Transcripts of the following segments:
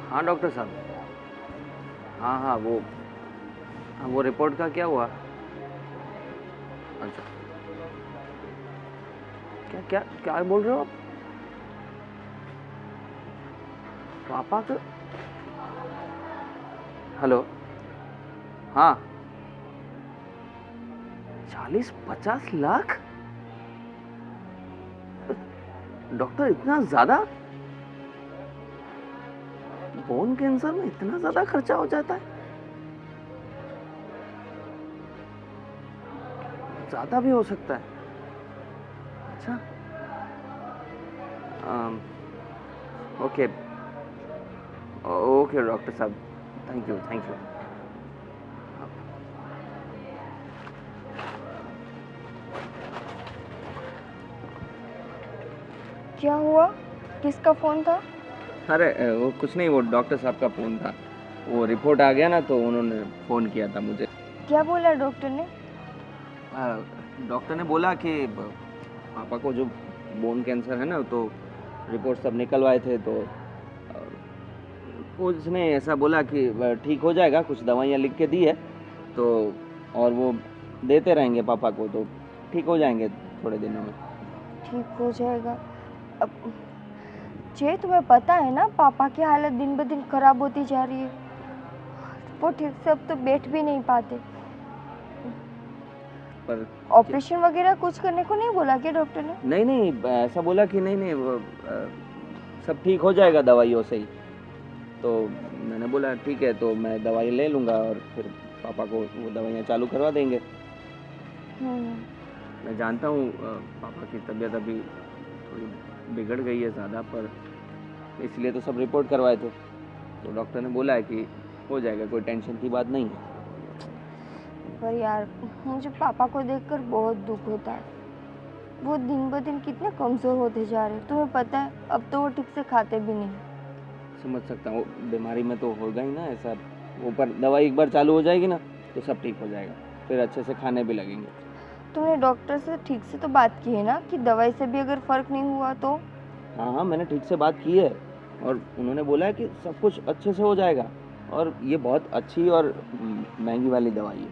हाँ डॉक्टर साहब। हाँ हाँ वो रिपोर्ट का क्या हुआ? अच्छा, क्या क्या क्या बोल रहे हो आप? पापा का? हेलो। हाँ, 40-50 लाख? डॉक्टर इतना ज्यादा? बोन कैंसर में इतना ज्यादा खर्चा हो जाता है? ज्यादा भी हो सकता है। अच्छा। ओके ओके डॉक्टर साहब, थैंक यू थैंक यू। क्या हुआ? किसका फोन था? अरे वो कुछ नहीं, वो डॉक्टर साहब का फ़ोन था। वो रिपोर्ट आ गया ना तो उन्होंने फ़ोन किया था मुझे। क्या बोला डॉक्टर ने? डॉक्टर ने बोला कि पापा को जो बोन कैंसर है ना, तो रिपोर्ट सब निकलवाए थे, तो उसने ऐसा बोला कि ठीक हो जाएगा, कुछ दवाइयाँ लिख के दी है तो, और वो देते रहेंगे पापा को, तो ठीक हो जाएंगे थोड़े दिनों में। ठीक हो जाएगा। अब जे तुम्हें पता है ना पापा की हालत दिन ब दिन खराब होती जा रही है। वो ठीक से अब तो बैठ भी नहीं पाते। पर ऑपरेशन वगैरह कुछ करने को नहीं बोला क्या डॉक्टर ने? नहीं नहीं, ऐसा बोला कि नहीं नहीं, वो सब ठीक हो जाएगा दवाइयों से ही। तो मैंने बोला ठीक है, तो मैं दवाई ले लूँगा और फिर पापा को वो दवाइयाँ चालू करवा देंगे। मैं जानता हूँ पापा की तबीयत अभी थोड़ी बिगड़ गई है ज़्यादा, पर इसलिए तो सब रिपोर्ट करवाए थे, तो डॉक्टर ने बोला है कि हो जाएगा, कोई टेंशन की बात नहीं है। पर यार मुझे पापा को देखकर बहुत दुख होता है। वो दिन ब दिन कितने कमजोर होते जा रहे हैं, तुम्हें पता है अब तो वो ठीक से खाते भी नहीं। समझ सकता हूँ, बीमारी में तो होगा ही ना ऐसा। ऊपर दवाई एक बार चालू हो जाएगी ना तो सब ठीक हो जाएगा, फिर अच्छे से खाने भी लगेंगे। तुमने डॉक्टर से ठीक से तो बात की है ना कि दवाई से भी अगर फर्क नहीं हुआ तो? हाँ हाँ, मैंने ठीक से बात की है, और उन्होंने बोला है कि सब कुछ अच्छे से हो जाएगा, और ये बहुत अच्छी और महंगी वाली दवाई है,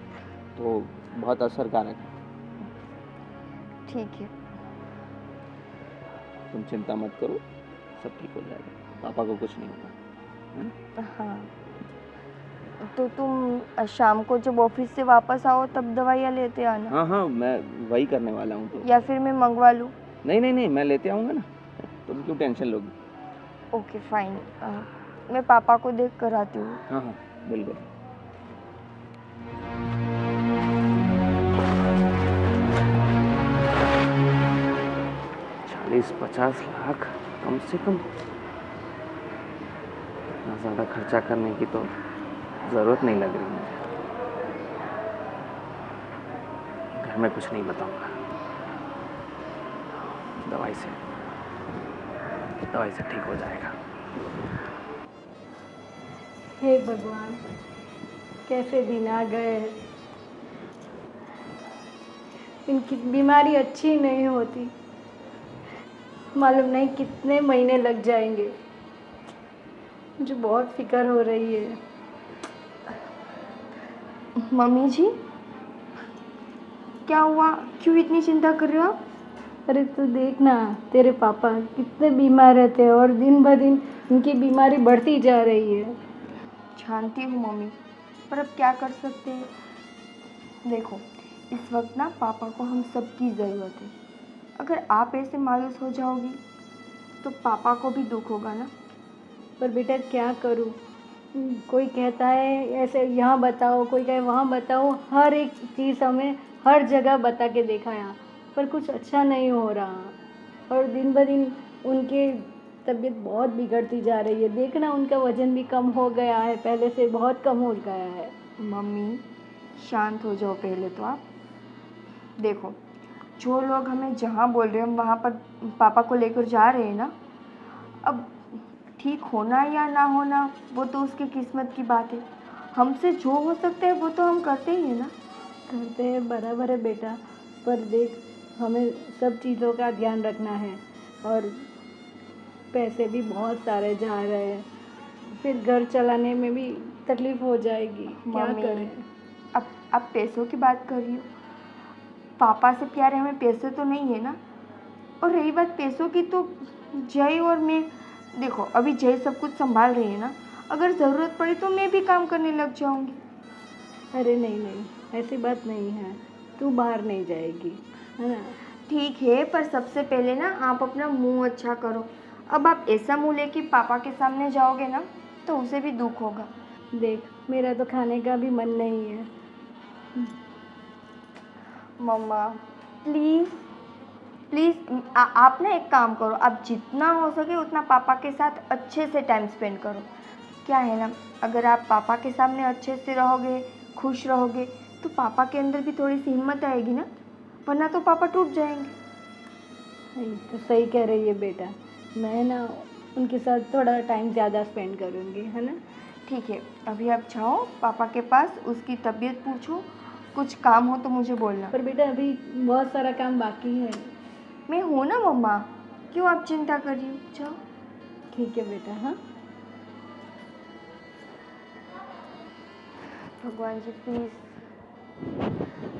तो बहुत असरकारक है। ठीक है। तुम चिंता मत करो, सब ठीक हो जाएगा, पापा को कुछ नहीं होगा, है ना? हाँ, तो तुम शाम को जब ऑफिस से वापस आओ तब दवाइयाँ लेते आना। हाँ हाँ, मैं वही करने वाला हूँ तो। या फिर मैं मंगवा लूँ? नहीं नहीं नहीं, मैं लेते आऊँगा ना, तुम क्यों टेंशन लोगी। Okay fine. मैं पापा को देख कर आती हूँ। हाँ हाँ, बिल्कुल। 40-50 लाख कम से कम। इतना ज़्यादा खर्चा करने की तो ज़रूरत नहीं लग रही मुझे। घर में कुछ नहीं बताऊंगा। दवाई से ठीक हो जाएगा। हे भगवान, कैसे दिन आ गए। इनकी बीमारी अच्छी नहीं होती, मालूम नहीं कितने महीने लग जाएंगे। मुझे बहुत फिक्र हो रही है। मम्मी जी, क्या हुआ? क्यों इतनी चिंता कर रहे हो आप? अरे तू देख ना, तेरे पापा कितने बीमार रहते हैं और दिन ब दिन इनकी बीमारी बढ़ती जा रही है। जानती हूँ मम्मी, पर अब क्या कर सकते हैं। देखो, इस वक्त ना पापा को हम सबकी ज़रूरत है। अगर आप ऐसे मायूस हो जाओगी तो पापा को भी दुख होगा ना। पर बेटा क्या करूँ, कोई कहता है ऐसे यहाँ बताओ, कोई कहे वहाँ बताओ, हर एक चीज़ हमें हर जगह बता के देखा यहाँ, पर कुछ अच्छा नहीं हो रहा। और दिन ब दिन उनकी तबीयत बहुत बिगड़ती जा रही है। देखना उनका वज़न भी कम हो गया है, पहले से बहुत कम हो गया है। मम्मी शांत हो जाओ पहले तो आप। देखो, जो लोग हमें जहाँ बोल रहे हैं हम वहाँ पर पापा को लेकर जा रहे हैं ना। अब ठीक होना या ना होना वो तो उसकी किस्मत की बात है। हमसे जो हो सकता है वो तो हम करते ही हैं ना। करते हैं, बराबर है बेटा, पर देख हमें सब चीज़ों का ध्यान रखना है और पैसे भी बहुत सारे जा रहे हैं। फिर घर चलाने में भी तकलीफ हो जाएगी, क्या मम्मी, करें। अब आप पैसों की बात कर रही हो, पापा से प्यारे हमें पैसे तो नहीं है ना। और रही बात पैसों की, तो जय और मैं, देखो अभी जय सब कुछ संभाल रही है ना, अगर ज़रूरत पड़ी तो मैं भी काम करने लग जाऊंगी। अरे नहीं नहीं, ऐसी बात नहीं है, तू बाहर नहीं जाएगी, है ना। ठीक है, पर सबसे पहले ना आप अपना मुंह अच्छा करो। अब आप ऐसा मुंह लेके पापा के सामने जाओगे ना, तो उसे भी दुख होगा। देख, मेरा तो खाने का भी मन नहीं है। मम्मा प्लीज़ प्लीज़, आप ना एक काम करो, आप जितना हो सके उतना पापा के साथ अच्छे से टाइम स्पेंड करो। क्या है ना, अगर आप पापा के सामने अच्छे से रहोगे, खुश रहोगे, तो पापा के अंदर भी थोड़ी सी हिम्मत आएगी ना, वरना तो पापा टूट जाएंगे। नहीं, तो सही कह रही है बेटा, मैं ना उनके साथ थोड़ा टाइम ज़्यादा स्पेंड करूँगी, है ना। ठीक है, अभी आप जाओ पापा के पास, उसकी तबीयत पूछो, कुछ काम हो तो मुझे बोलना। पर बेटा अभी बहुत सारा काम बाकी है। मैं हूँ ना मम्मा, क्यों आप चिंता कर रही हो, जाओ। ठीक है बेटा, हाँ। भगवान जी प्लीज़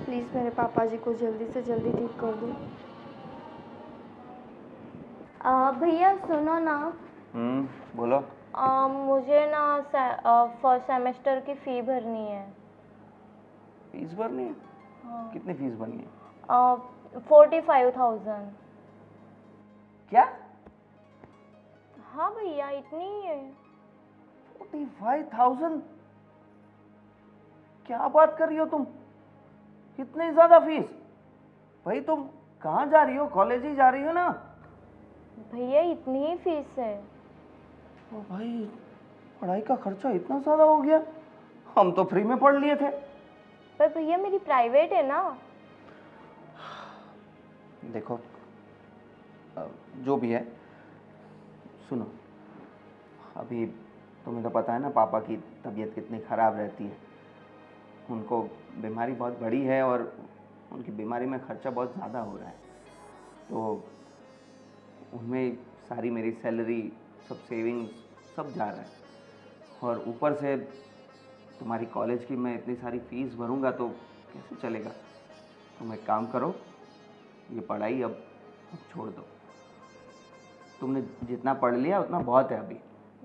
प्लीज़ मेरे पापा जी को जल्दी से जल्दी ठीक कर दो। भैया सुनो ना, बोलो। मुझे ना फर्स्ट सेमेस्टर की फ़ी भरनी है। फीस भरनी है? हाँ। कितनी फीस भरनी है? 45,000। क्या? हाँ भैया, इतनी ही है। 45,000? क्या बात कर रही हो तुम, इतनी ज्यादा फीस? भाई तुम कहाँ जा रही हो, कॉलेज ही जा रही हो ना? भैया इतनी ही फीस है। ओ भाई, पढ़ाई का खर्चा इतना ज्यादा हो गया, हम तो फ्री में पढ़ लिए थे। पर भैया मेरी प्राइवेट है ना। देखो, जो भी है, सुनो, अभी तुम्हें तो पता है ना पापा की तबीयत कितनी ख़राब रहती है, उनको बीमारी बहुत बड़ी है और उनकी बीमारी में खर्चा बहुत ज़्यादा हो रहा है, तो उनमें सारी मेरी सैलरी, सब सेविंग्स सब जा रहा है, और ऊपर से तुम्हारी कॉलेज की मैं इतनी सारी फीस भरूंगा तो कैसे चलेगा। तुम एक काम करो, ये पढ़ाई अब छोड़ दो, तुमने जितना पढ़ लिया उतना बहुत है अभी।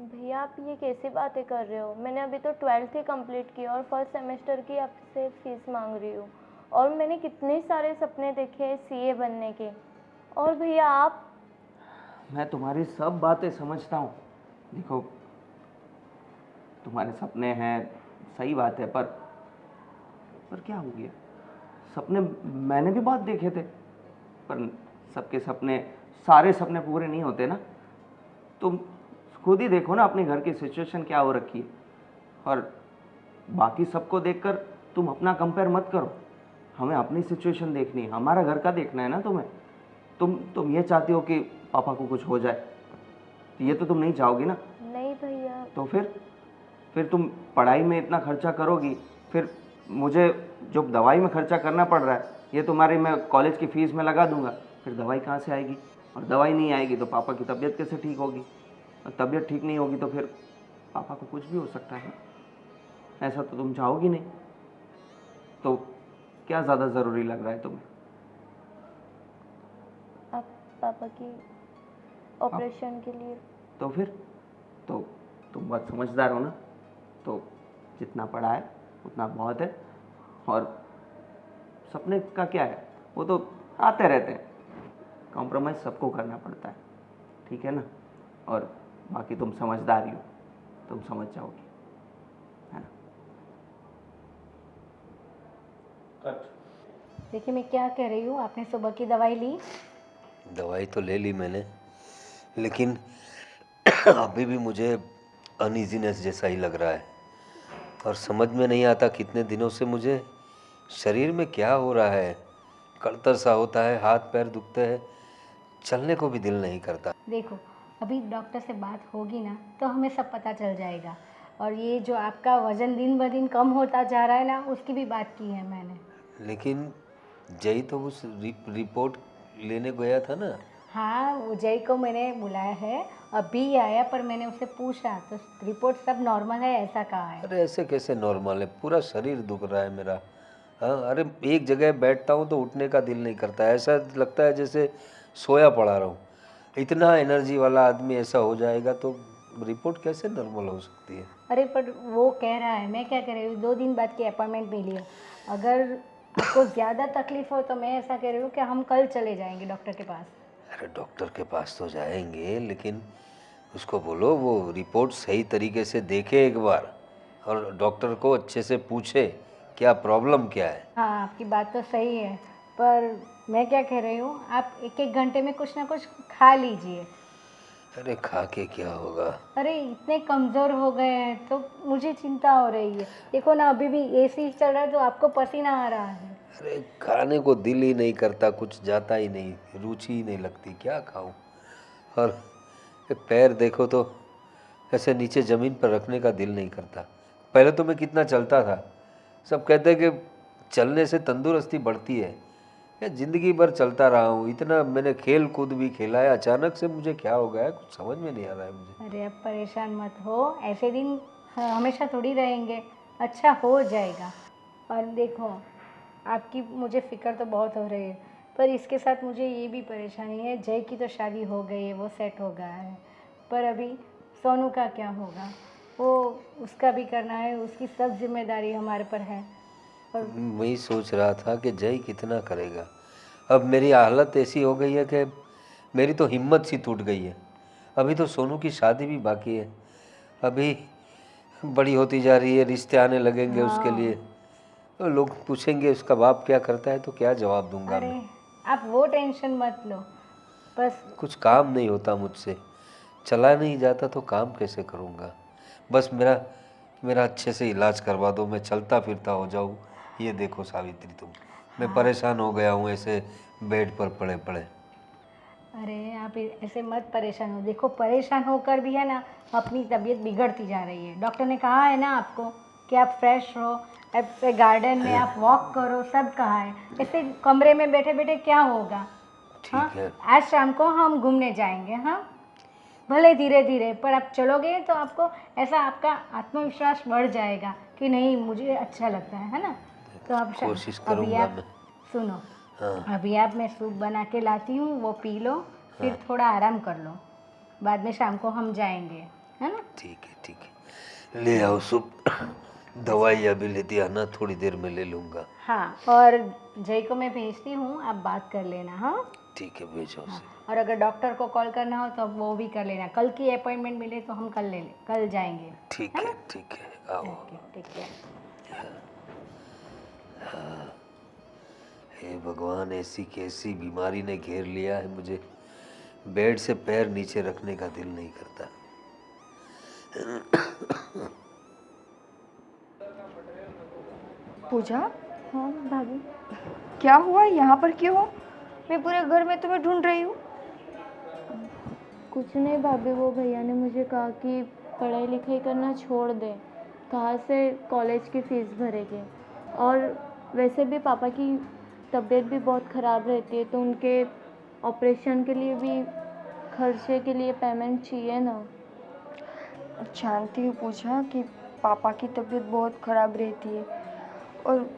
भैया आप ये कैसी बातें कर रहे हो, मैंने अभी तो 12th ही कंप्लीट की और फर्स्ट सेमेस्टर की आपसे फीस मांग रही हूँ, और मैंने कितने सारे सपने देखे हैं सीए बनने के। और भैया आप, मैं तुम्हारी सब बातें समझता हूँ, देखो तुम्हारे सपने हैं, सही बात है, पर क्या हो गया, सपने मैंने भी बहुत देखे थे, पर सबके सपने, सारे सपने पूरे नहीं होते ना। तुम खुद ही देखो ना अपने घर की सिचुएशन क्या हो रखी है, और बाकी सबको देखकर तुम अपना कंपेयर मत करो, हमें अपनी सिचुएशन देखनी है, हमारा घर का देखना है ना तुम्हें। तुम ये चाहती हो कि पापा को कुछ हो जाए, ये तो तुम नहीं चाहोगी ना। नहीं भैया। तो फिर तुम पढ़ाई में इतना खर्चा करोगी, फिर मुझे जो दवाई में खर्चा करना पड़ रहा है ये तुम्हारी मैं कॉलेज की फ़ीस में लगा दूंगा, फिर दवाई कहाँ से आएगी, और दवाई नहीं आएगी तो पापा की तबीयत कैसे ठीक होगी, और तबीयत ठीक नहीं होगी तो फिर पापा को कुछ भी हो सकता है, ऐसा तो तुम चाहोगी नहीं। तो क्या ज़्यादा ज़रूरी लग रहा है तुम्हें? आप पापा की ऑपरेशन के लिए। तो फिर तो तुम बहुत समझदार हो ना, तो जितना पढ़ा है उतना बहुत है, और सपने का क्या है, वो तो आते रहते हैं, कॉम्प्रोमाइज़ सबको करना पड़ता है, ठीक है ना। और बाकी तुम समझदारी हो, तुम समझ जाओगी, है ना। देखिए मैं क्या कह रही हूँ, आपने सुबह की दवाई ली? दवाई तो ले ली मैंने, लेकिन अभी भी मुझे अनईजीनेस जैसा ही लग रहा है, और समझ में नहीं आता कितने दिनों से मुझे शरीर में क्या हो रहा है, कड़तर सा होता है, हाथ पैर दुखते हैं, चलने को भी दिल नहीं करता। देखो, अभी डॉक्टर से बात होगी ना तो हमें सब पता चल जाएगा, और ये जो आपका वज़न दिन ब दिन कम होता जा रहा है ना, उसकी भी बात की है मैंने। लेकिन जय तो उस रिपोर्ट लेने गया था ना। हाँ, उजय को मैंने बुलाया है, अभी आया, पर मैंने उससे पूछा तो रिपोर्ट सब नॉर्मल है ऐसा कहा है। अरे ऐसे कैसे नॉर्मल है, पूरा शरीर दुख रहा है मेरा। हाँ, अरे एक जगह बैठता हूँ तो उठने का दिल नहीं करता, ऐसा लगता है जैसे सोया पड़ा रहूँ। इतना एनर्जी वाला आदमी ऐसा हो जाएगा तो रिपोर्ट कैसे नॉर्मल हो सकती है? अरे पर वो कह रहा है, मैं क्या कह रही हूँ, 2 दिन बाद की अपॉइंटमेंट मिली है। अगर आपको ज़्यादा तकलीफ हो तो मैं ऐसा कह रही हूँ कि हम कल चले जाएंगे डॉक्टर के पास। अरे डॉक्टर के पास तो जाएंगे, लेकिन उसको बोलो वो रिपोर्ट सही तरीके से देखे एक बार, और डॉक्टर को अच्छे से पूछे क्या प्रॉब्लम क्या है। हाँ, आपकी बात तो सही है, पर मैं क्या कह रही हूँ, आप 1-1 घंटे में कुछ ना कुछ खा लीजिए। अरे खा के क्या होगा? अरे इतने कमज़ोर हो गए हैं तो मुझे चिंता हो रही है। देखो ना, अभी भी एसी चल रहा है तो आपको पसीना आ रहा है। अरे खाने को दिल ही नहीं करता, कुछ जाता ही नहीं, रुचि ही नहीं लगती, क्या खाऊं। और ये पैर देखो तो ऐसे नीचे ज़मीन पर रखने का दिल नहीं करता। पहले तो मैं कितना चलता था, सब कहते हैं कि चलने से तंदुरुस्ती बढ़ती है। मैं ज़िंदगी भर चलता रहा हूँ, इतना मैंने खेल कूद भी खेला है, अचानक से मुझे क्या हो गया है कुछ समझ में नहीं आ रहा है मुझे। अरे अब परेशान मत हो, ऐसे दिन हमेशा थोड़ी रहेंगे, अच्छा हो जाएगा। और देखो, आपकी मुझे फ़िक्र तो बहुत हो रही है, पर इसके साथ मुझे ये भी परेशानी है, जय की तो शादी हो गई है, वो सेट हो गया है, पर अभी सोनू का क्या होगा? वो उसका भी करना है, उसकी सब जिम्मेदारी हमारे पर है। और मैं ही सोच रहा था कि जय कितना करेगा। अब मेरी हालत ऐसी हो गई है कि मेरी तो हिम्मत सी टूट गई है। अभी तो सोनू की शादी भी बाकी है, अभी बड़ी होती जा रही है, रिश्ते आने लगेंगे उसके लिए। हाँ, तो लोग पूछेंगे उसका बाप क्या करता है, तो क्या जवाब दूंगा अरे मैं? आप वो टेंशन मत लो, बस। कुछ काम नहीं होता मुझसे, चला नहीं जाता तो काम कैसे करूँगा? बस मेरा मेरा अच्छे से इलाज करवा दो, मैं चलता फिरता हो जाऊँ। ये देखो सावित्री तुम, मैं हाँ, परेशान हो गया हूँ ऐसे बेड पर पड़े पड़े। अरे आप ऐसे मत परेशान हो, देखो परेशान होकर भी है ना, अपनी तबीयत बिगड़ती जा रही है। डॉक्टर ने कहा है ना आपको कि आप फ्रेश हो, ऐसे गार्डन में आप वॉक करो, सब कहा है। ऐसे कमरे में बैठे बैठे क्या होगा? हाँ, ठीक है। आज शाम को हम घूमने जाएंगे। हाँ, भले धीरे धीरे, पर आप चलोगे तो आपको ऐसा आपका आत्मविश्वास बढ़ जाएगा कि नहीं, मुझे अच्छा लगता है ना। तो आप कोशिश अभी करूँगा आप मैं। सुनो, हाँ अभी आप मैं सूप बना के लाती हूँ, वो पी लो, फिर हाँ, थोड़ा आराम कर लो, बाद में शाम को हम जाएंगे, है ना। ठीक है ठीक है, ले आओ सूप। दवाई अभी लेती आना, थोड़ी देर में ले लूँगा। हाँ, और जय को मैं भेजती हूँ, आप बात कर लेना। हाँ, ठीक है, भेजो हाँ, उसे। और अगर डॉक्टर को कॉल करना हो तो वो भी कर लेना, कल की अपॉइंटमेंट मिले तो हम कल जाएंगे, है ना। ठीक है, आओ। ओके, ठीक है। हे भगवान, ऐसी कैसी बीमारी ने घेर लिया है मुझे, बेड से पैर नीचे रखने का दिल नहीं करता। पूजा, हाँ भाभी। क्या हुआ? यहाँ पर क्यों हो? मैं पूरे घर में तुम्हें ढूंढ रही हूँ। कुछ नहीं भाभी, वो भैया ने मुझे कहा कि पढ़ाई लिखाई करना छोड़ दे, कहाँ से कॉलेज की फ़ीस भरेंगे, और वैसे भी पापा की तबीयत भी बहुत ख़राब रहती है, तो उनके ऑपरेशन के लिए भी खर्चे के लिए पेमेंट चाहिए ना। जानती हूँ पूजा कि पापा की तबीयत बहुत ख़राब रहती है, और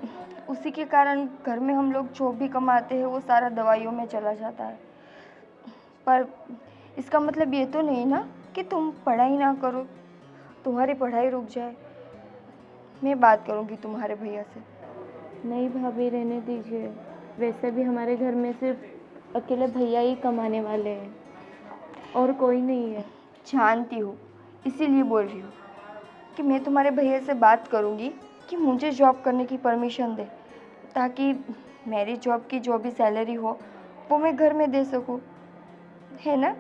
उसी के कारण घर में हम लोग जो भी कमाते हैं वो सारा दवाइयों में चला जाता है। पर इसका मतलब ये तो नहीं ना कि तुम पढ़ाई ना करो, तुम्हारी पढ़ाई रुक जाए। मैं बात करूँगी तुम्हारे भैया से। नहीं भाभी, रहने दीजिए, वैसे भी हमारे घर में सिर्फ अकेले भैया ही कमाने वाले हैं और कोई नहीं है। जानती हूँ, इसीलिए बोल रही हूँ कि मैं तुम्हारे भैया से बात करूँगी कि मुझे जॉब करने की परमिशन दे, ताकि मेरी जॉब की जो भी सैलरी हो वो मैं घर में दे सकूँ, है ना।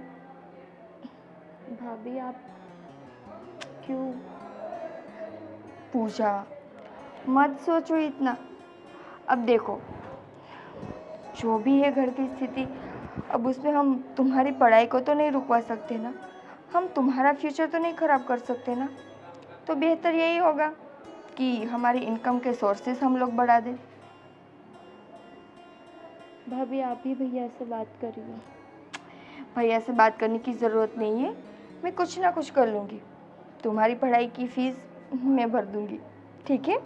भाभी आप क्यों? पूजा, मत सोचो इतना। अब देखो, जो भी है घर की स्थिति, अब उसमें हम तुम्हारी पढ़ाई को तो नहीं रुकवा सकते ना, हम तुम्हारा फ्यूचर तो नहीं ख़राब कर सकते ना। तो बेहतर यही होगा कि हमारी इनकम के सोर्सेस हम लोग बढ़ा दें। भाभी आप ही भैया से बात करिए। भैया से बात करने की ज़रूरत नहीं है, मैं कुछ ना कुछ कर लूँगी। तुम्हारी पढ़ाई की फ़ीस मैं भर दूँगी, ठीक है?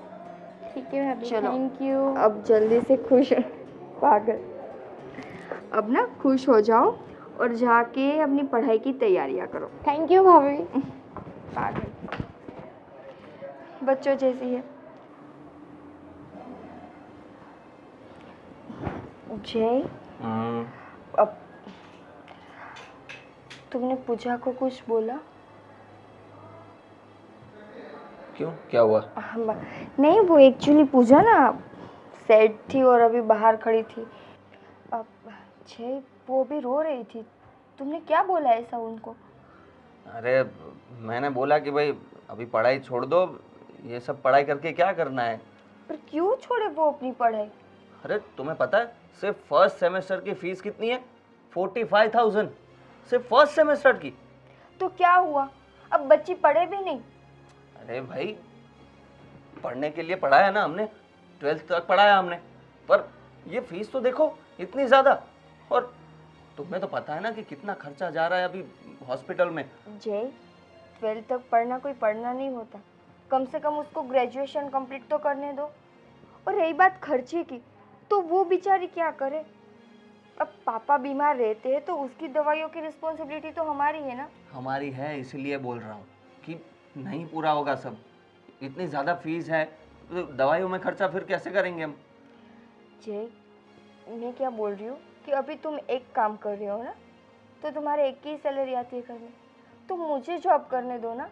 ठीक है भाभी, चलो। Thank you. अब जल्दी से खुश पागल। अब ना खुश हो जाओ और जाके अपनी पढ़ाई की तैयारियां करो। थैंक यू भाभी। पागल बच्चों जैसी है। जय, अब तुमने पूजा को कुछ बोला? क्यों, क्या हुआ? नहीं, वो एक्चुअली पूजा ना सैड थी और अभी बाहर खड़ी थी। अब जय, वो भी रो रही थी। तुमने क्या बोला ऐसा उनको? अरे मैंने बोला कि भाई अभी पढ़ाई छोड़ दो, ये सब पढ़ाई करके क्या करना है। पर क्यों छोड़े वो अपनी पढ़ाई? अरे तुम्हें पता है सिर्फ फर्स्ट सेमेस्टर की फीस कितनी है? 45,000 सिर्फ फर्स्ट सेमेस्टर की। तो क्या हुआ, अब बच्ची पढ़े भी नहीं? अरे भाई पढ़ने के लिए पढ़ाया ना हमने, 12th तक पढ़ाया हमने, पर ये फीस तो देखो इतनी ज़्यादा। और तुम्हें तो पता है ना कि कितना खर्चा जा रहा है अभी हॉस्पिटल में। जय, 12th तक पढ़ना कोई पढ़ना नहीं होता, कम से कम उसको ग्रेजुएशन कंप्लीट तो करने दो। और रही बात खर्चे की, तो वो बेचारी क्या करे? अब पापा बीमार रहते हैं तो उसकी दवाइयों की रिस्पॉन्सिबिलिटी तो हमारी है ना। हमारी है, इसीलिए बोल रहा हूँ कि नहीं पूरा होगा सब। इतनी ज़्यादा फीस है तो दवाइयों में खर्चा फिर कैसे करेंगे हम? जय, मैं क्या बोल रही हूँ कि अभी तुम एक काम कर रहे हो ना, तो तुम्हारे एक की सैलरी आती है करने, तो मुझे जॉब करने दो ना।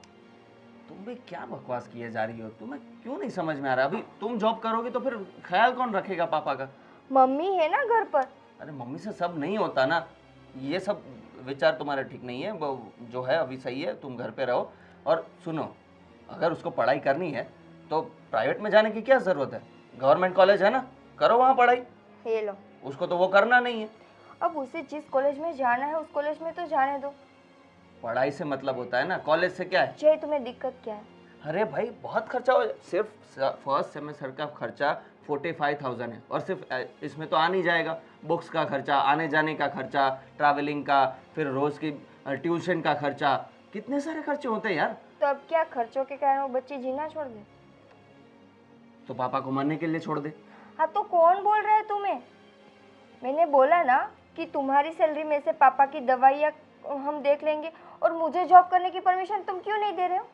तुम भी क्या बकवास किए जा रही हो? तुम्हें क्यों नहीं समझ में आ रहा? अभी तुम जॉब करोगे तो फिर ख्याल कौन रखेगा पापा का? मम्मी है ना घर पर। अरे मम्मी से सब नहीं होता ना, ये सब विचार तुम्हारे ठीक नहीं है। वो जो है अभी सही है, तुम घर पे रहो। और सुनो, अगर उसको पढ़ाई करनी है तो प्राइवेट में जाने की क्या ज़रूरत है? गवर्नमेंट कॉलेज है ना, करो वहाँ पढ़ाई। ये लो। उसको तो वो करना नहीं है। अब उसे जिस कॉलेज में जाना है उस कॉलेज में तो जाने दो। पढ़ाई से मतलब होता है ना, कॉलेज से क्या है? जय, तुम्हें दिक्कत क्या है? अरे भाई बहुत खर्चा हो, सिर्फ फर्स्ट सेमेस्टर का खर्चा 45,000 है। और सिर्फ इसमें तो आ नहीं जाएगा बुक्स का खर्चा, आने जाने का खर्चा, ट्रैवलिंग का, फिर रोज़ की ट्यूशन का खर्चा। कितने सारे खर्चे होते हैं यार। तो अब क्या, खर्चों के कारण वो बच्ची जीना छोड़ दे? तो पापा को मरने के लिए छोड़ दे। हाँ, तो कौन बोल रहा है तुम्हें? मैंने बोला ना कि तुम्हारी सैलरी में से पापा की दवाइयाँ हम देख लेंगे, और मुझे जॉब करने की परमिशन तुम क्यों नहीं दे रहे हो?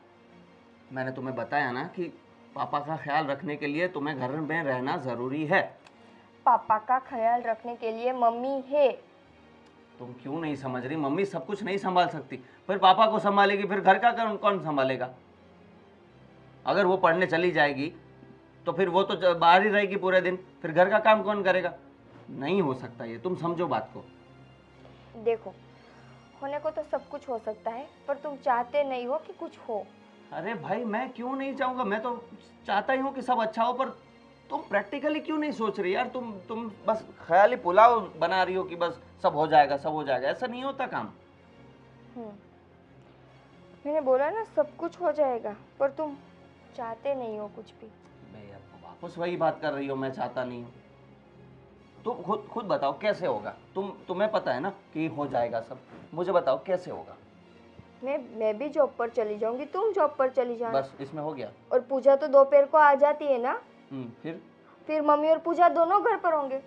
मैंने तुम्हें बताया ना कि पापा का ख्याल रखने के लिए तुम्हें घर में रहना ज़रूरी है। पापा का ख्याल रखने के लिए मम्मी है। तुम क्यों नहीं समझ रही? मम्मी सब कुछ नहीं संभाल सकती, फिर पापा को संभालेगी, फिर घर का कौन संभालेगा? अगर वो पढ़ने चली जाएगी तो फिर वो तो बाहर ही रहेगी पूरे दिन, फिर घर का काम कौन करेगा? नहीं हो सकता ये, तुम समझो बात को। देखो, होने को तो सब कुछ हो सकता है, पर तुम चाहते नहीं हो कि कुछ हो। अरे भाई मैं क्यों नहीं चाहूँगा, मैं तो चाहता ही हूँ कि सब अच्छा हो, पर तुम प्रैक्टिकली क्यों नहीं सोच रही यार? तुम बस ख्याली पुलाव बना रही हो कि बस सब हो जाएगा, सब हो जाएगा। ऐसा नहीं होता काम। मैंने बोला ना सब कुछ हो जाएगा, पर तुम चाहते नहीं हो कुछ भी। मैं यार वापस वही बात कर रही हो, मैं चाहता नहीं हूँ। तुम खुद बताओ कैसे होगा? तुम्हें पता है ना कि हो जाएगा सब, मुझे बताओ कैसे होगा? मैं भी जॉब पर चली जाऊंगी, तुम जॉब पर चली जाना। बस इसमें हो गया। और पूजा तो दोपहर को आ जाती है ना। फिर मम्मी और पूजा दोनों घर पर होंगे।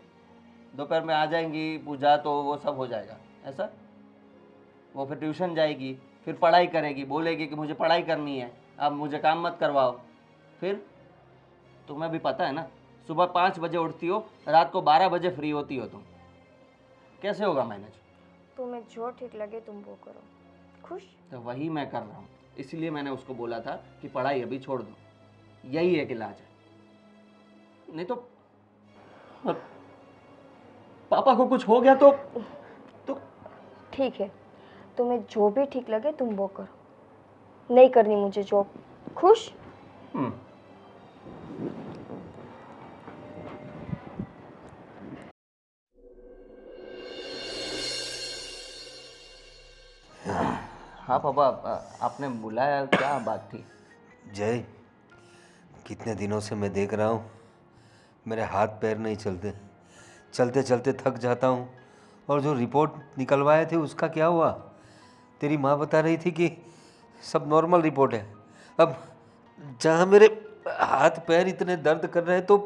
दोपहर में आ जाएंगी पूजा, तो वो सब हो जाएगा ऐसा? वो फिर ट्यूशन जाएगी, फिर पढ़ाई करेगी, बोलेगी कि मुझे पढ़ाई करनी है, अब मुझे काम मत करवाओ। फिर तुम्हें भी पता है ना, सुबह 5 बजे उठती हो, रात को 12 बजे फ्री होती हो तुम। कैसे होगा मैनेज? तुम्हें जो ठीक लगे तुम वो करो। खुश? तो वही मैं कर रहा हूँ, इसलिए मैंने उसको बोला था कि पढ़ाई अभी छोड़ दो, यही एक इलाज है। नहीं तो पापा को कुछ हो गया तो ठीक है, तुम्हें जो भी ठीक लगे तुम वो करो। नहीं करनी मुझे जॉब। खुश? हाँ पापा, आपने बुलाया, क्या बात थी? जय, कितने दिनों से मैं देख रहा हूँ मेरे हाथ पैर नहीं चलते, चलते चलते थक जाता हूँ और जो रिपोर्ट निकलवाए थे उसका क्या हुआ? तेरी माँ बता रही थी कि सब नॉर्मल रिपोर्ट है। अब जहाँ मेरे हाथ पैर इतने दर्द कर रहे हैं तो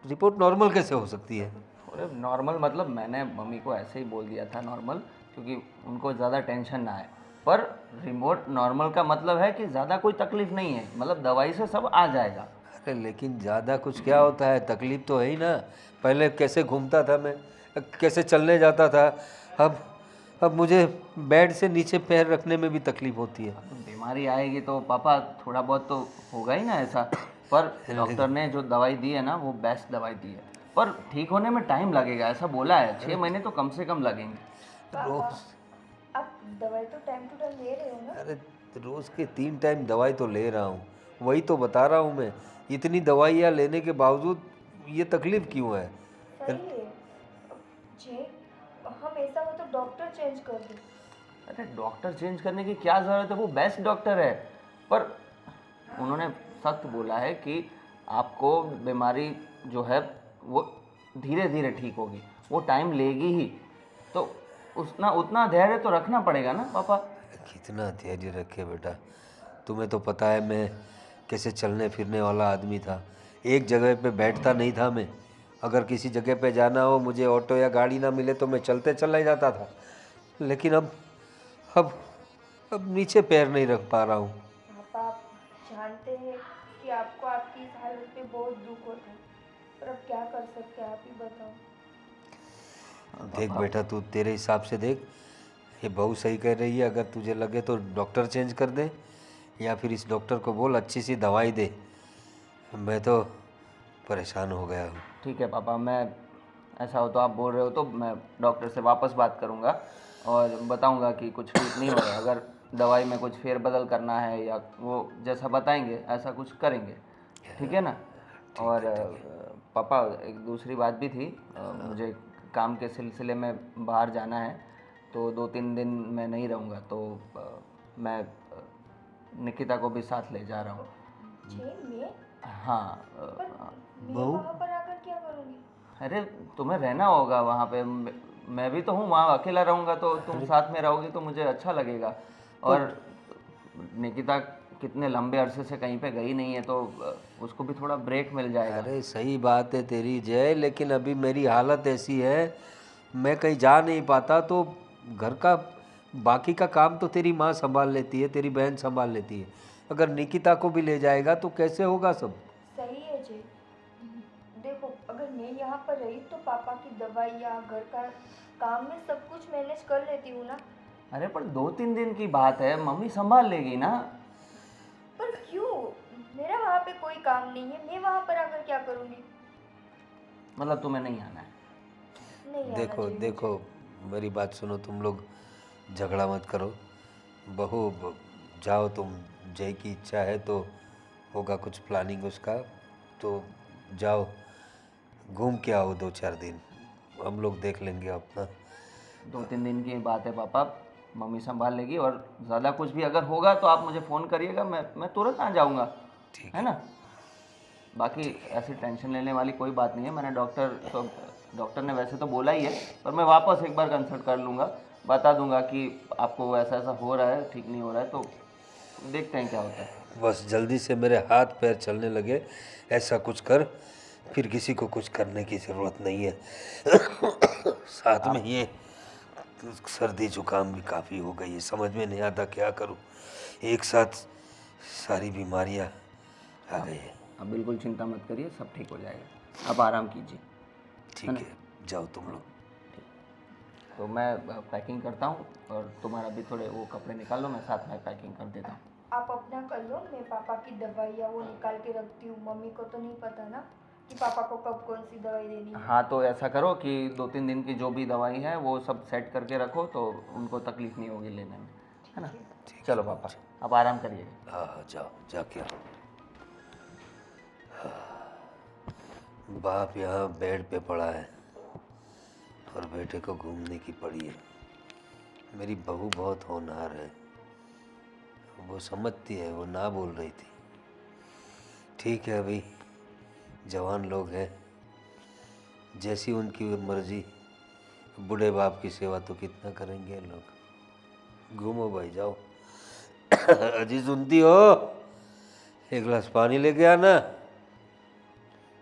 रिपोर्ट नॉर्मल कैसे हो सकती है? अरे नॉर्मल मतलब मैंने मम्मी को ऐसे ही बोल दिया था नॉर्मल, क्योंकि उनको ज़्यादा टेंशन ना आए। पर रिपोर्ट नॉर्मल का मतलब है कि ज़्यादा कोई तकलीफ नहीं है, मतलब दवाई से सब आ जाएगा। अरे लेकिन ज़्यादा कुछ क्या होता है, तकलीफ तो है ही ना। पहले कैसे घूमता था मैं, कैसे चलने जाता था, अब मुझे बेड से नीचे पैर रखने में भी तकलीफ होती है। तो बीमारी आएगी तो पापा थोड़ा बहुत तो होगा ही ना ऐसा। पर डॉक्टर ने जो दवाई दी है ना वो बेस्ट दवाई दी है, पर ठीक होने में टाइम लगेगा ऐसा बोला है। 6 महीने तो कम से कम लगेंगे। रोज आप दवाई तो टाइम टू टाइम ले रहे हो ना? अरे रोज़ के 3 टाइम दवाई तो ले रहा हूँ, वही तो बता रहा हूँ मैं। इतनी दवाइयाँ लेने के बावजूद ये तकलीफ क्यों है? सही है जे, हम ऐसा हो तो डॉक्टर चेंज कर दो। अरे डॉक्टर चेंज करने की क्या ज़रूरत है, वो बेस्ट डॉक्टर है। पर उन्होंने सख्त बोला है कि आपको बीमारी जो है वो धीरे धीरे ठीक होगी, वो टाइम लेगी ही। तो उतना उतना धैर्य तो रखना पड़ेगा ना पापा। कितना धैर्य रखे बेटा, तुम्हें तो पता है मैं कैसे चलने फिरने वाला आदमी था। एक जगह पे बैठता नहीं था मैं। अगर किसी जगह पे जाना हो, मुझे ऑटो या गाड़ी ना मिले तो मैं चलते चला ही जाता था। लेकिन अब अब नीचे पैर नहीं रख पा रहा हूँ। पापा आप जानते हैं कि आपको आपकी इस हालत पे बहुत दुख होता है, पर अब क्या कर सकते हैं, आप ही बताओ। देख बेटा, तू तेरे हिसाब से देख, ये बहू सही कह रही है। अगर तुझे लगे तो डॉक्टर चेंज कर दे, या फिर इस डॉक्टर को बोल अच्छी सी दवाई दे। मैं तो परेशान हो गया हूँ। ठीक है पापा, मैं ऐसा हो तो आप बोल रहे हो तो मैं डॉक्टर से वापस बात करूँगा और बताऊँगा कि कुछ ठीक नहीं हो रहा है। अगर दवाई में कुछ फेरबदल करना है या वो जैसा बताएंगे ऐसा कुछ करेंगे, ठीक है ना? और पापा एक दूसरी बात भी थी, मुझे काम के सिलसिले में बाहर जाना है, तो 2-3 दिन मैं नहीं रहूँगा। तो मैं निकिता को भी साथ ले जा रहा हूँ। में हाँ मैं वहाँ पर आकर क्या करूँगी? अरे तुम्हें रहना होगा वहाँ पे, मैं भी तो हूँ वहाँ। अकेला रहूँगा तो तुम साथ में रहोगी तो मुझे अच्छा लगेगा। और निकिता कितने लंबे अरसे से कहीं पे गई नहीं है, तो उसको भी थोड़ा ब्रेक मिल जाएगा। अरे सही बात है तेरी जय, लेकिन अभी मेरी हालत ऐसी है, मैं कहीं जा नहीं पाता। तो घर का बाकी का काम तो तेरी माँ संभाल लेती है, तेरी बहन संभाल लेती है। अगर निकिता को भी ले जाएगा तो कैसे होगा सब? सही है जी। देखो अगर मैं यहाँ पर रही तो पापा की दवाई या घर का काम में सब कुछ मैनेज कर लेती हूँ ना। अरे पर 2-3 दिन की बात है, मम्मी संभाल लेगी ना। पर क्यों? मेरा वहाँ पे कोई काम नहीं है, मैं वहाँ पर आकर क्या करूँगी? मतलब तुम्हें नहीं आना है? नहीं आना देखो चाहिए देखो, मेरी बात सुनो, तुम लोग झगड़ा मत करो। बहू जाओ तुम, जय की इच्छा है तो होगा कुछ प्लानिंग उसका, तो जाओ घूम के आओ 2-4 दिन, हम लोग देख लेंगे अपना। 2-3 दिन की बात है पापा, मम्मी संभाल लेगी। और ज़्यादा कुछ भी अगर होगा तो आप मुझे फ़ोन करिएगा, मैं तुरंत आ जाऊँगा, ठीक है ना? बाकी ऐसी टेंशन लेने वाली कोई बात नहीं है। मैंने डॉक्टर ने वैसे तो बोला ही है, पर मैं वापस एक बार कंसल्ट कर लूँगा, बता दूँगा कि आपको ऐसा ऐसा हो रहा है, ठीक नहीं हो रहा है, तो देखते हैं क्या होता है। बस जल्दी से मेरे हाथ पैर चलने लगे, ऐसा कुछ कर, फिर किसी को कुछ करने की ज़रूरत नहीं है। साथ में ये सर्दी जुकाम भी काफ़ी हो गई है, समझ में नहीं आता क्या करूं। एक साथ सारी बीमारियां आ गई है। आप बिल्कुल चिंता मत करिए, सब ठीक हो जाएगा, आप आराम कीजिए। ठीक है, जाओ तुम लोग। तो मैं पैकिंग करता हूँ और तुम्हारा भी थोड़े वो कपड़े निकाल लो, मैं साथ में पैकिंग कर देता हूँ। आप अपना कर लो, मैं पापा की दवाई या वो निकाल के रखती हूँ। मम्मी को तो नहीं पता ना कि पापा को कब कौन सी दवाई देनी है। हाँ तो ऐसा करो कि 2-3 दिन की जो भी दवाई है वो सब सेट करके रखो, तो उनको तकलीफ नहीं होगी लेने में, है ना? चलो पापा, आप आराम करिएगा। हाँ जाओ, जाके आओ। बाप यहाँ बेड पे पड़ा है और बेटे को घूमने की पड़ी है। मेरी बहू बहुत होनहार है, वो समझती है, वो ना बोल रही थी। ठीक है, अभी जवान लोग हैं, जैसी उनकी मर्जी बूढ़े बाप की सेवा तो कितना करेंगे लोग। घूमो भाई, जाओ। अजी सुनती हो? एक गिलास पानी लेके आना।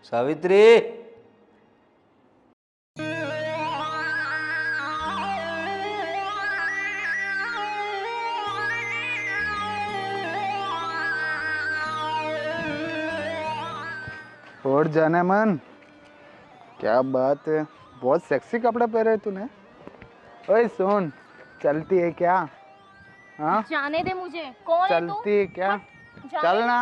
सावित्री। और जाने मन, क्या बात है, बहुत सेक्सी कपड़े पहने तूने। ओए सुन, चलती है क्या? हाँ जाने दे मुझे, कौन है तू? चलती है क्या? जाने चलना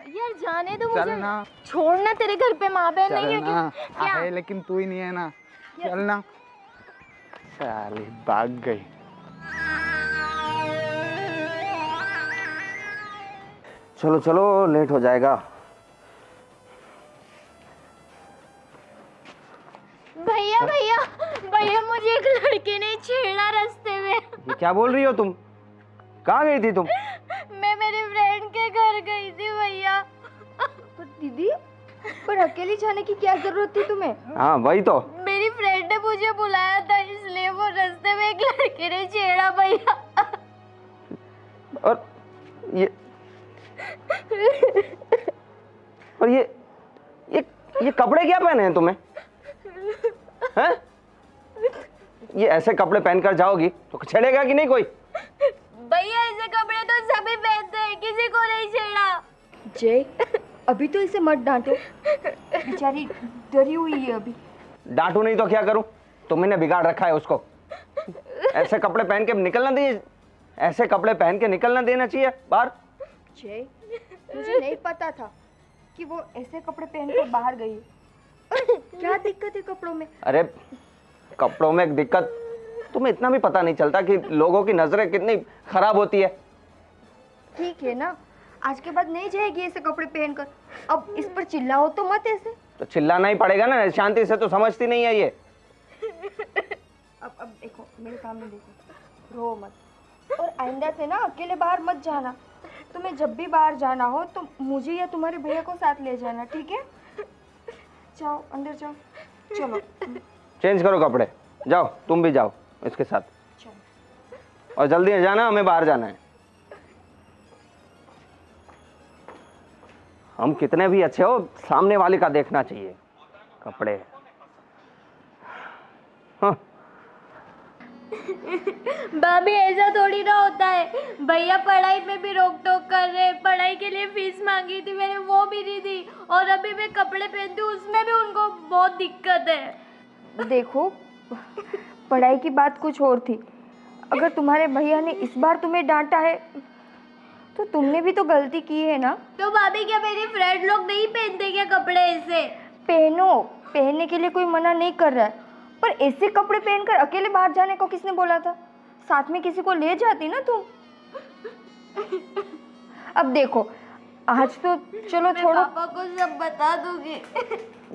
यार, जाने दे मुझे। चलना छोड़ना, तेरे घर पे माँ बहन नहीं है चलना। क्या? है लेकिन तू ही नहीं है ना। चलना। साली भाग गई। चलो चलो, लेट हो जाएगा। भैया भैया भैया, मुझे एक लड़के ने छेड़ा रास्ते में। ये क्या बोल रही हो तुम? कहाँ गई थी तुम? मैं मेरे फ्रेंड के घर गई थी भैया। पर दीदी, पर अकेली जाने की क्या जरूरत थी तुम्हें? हाँ वही तो। मेरी फ्रेंड ने मुझे बुलाया था, इसलिए वो रास्ते में एक लड़के ने छेड़ा भैया। और ये और ये कपड़े क्या पहने हैं तुम्हें? हैं? ये ऐसे कपड़े पहनकर जाओगी तो छेड़ेगा कि नहीं कोई? भैया ऐसे कपड़े तो सभी पहनते हैं, किसी को नहीं छेड़ा। जय, अभी तो इसे मत डांटो, बेचारी डरी हुई है अभी। डांटू नहीं तो क्या करूं? तुमने बिगाड़ रखा है उसको। ऐसे कपड़े पहन के निकलना चाहिए, ऐसे कपड़े पहन के निकलना देना चाहिए बाहर। जय, मुझे नहीं पता था कि वो ऐसे कपड़े पहनकर बाहर गई है। अरे, क्या दिक्कत है कपड़ों में? अरे कपड़ों में एक दिक्कत, तुम्हें इतना भी पता नहीं चलता कि लोगों की नजरें कितनी खराब होती है। ठीक है ना, आज के बाद नहीं जाएगी ऐसे कपड़े पहनकर। अब इस पर चिल्लाओ तो मत ऐसे। तो चिल्लाना ही पड़ेगा ना, शांति से तो समझती नहीं है ये। अब देखो, मेरे सामने देखो, रो मत। और आइंदा से ना अकेले बाहर मत जाना। तुम्हें जब भी बाहर जाना हो तो मुझे या तुम्हारे भैया को साथ ले जाना, ठीक है? जाओ अंदर जाओ, चलो। चेंज करो कपड़े, जाओ तुम भी जाओ इसके साथ। चलो। और जल्दी जाना, हमें बाहर जाना है। हम कितने भी अच्छे हो, सामने वाले का देखना चाहिए कपड़े। हाँ। भाभी ऐसा थोड़ी ना होता है, भैया पढ़ाई में भी रोक टोक कर रहे, पढ़ाई के लिए फीस मांगी थी मैंने, वो भी नहीं दी, और अभी मैं कपड़े पहनती हूँ उसमें भी उनको बहुत दिक्कत है। देखो, पढ़ाई की बात कुछ और थी। अगर तुम्हारे भैया ने इस बार तुम्हें डांटा है तो तुमने भी तो गलती की है ना। तो भाभी क्या मेरे फ्रेंड लोग नहीं पहनते क्या कपड़े ऐसे? पहनो, पहनने के लिए कोई मना नहीं कर रहा है, पर ऐसे कपड़े पहनकर अकेले बाहर जाने को किसने बोला था? साथ में किसी को ले जाती ना तुम। अब देखो, आज तो चलो छोड़ो। पापा को सब बता दूंगी।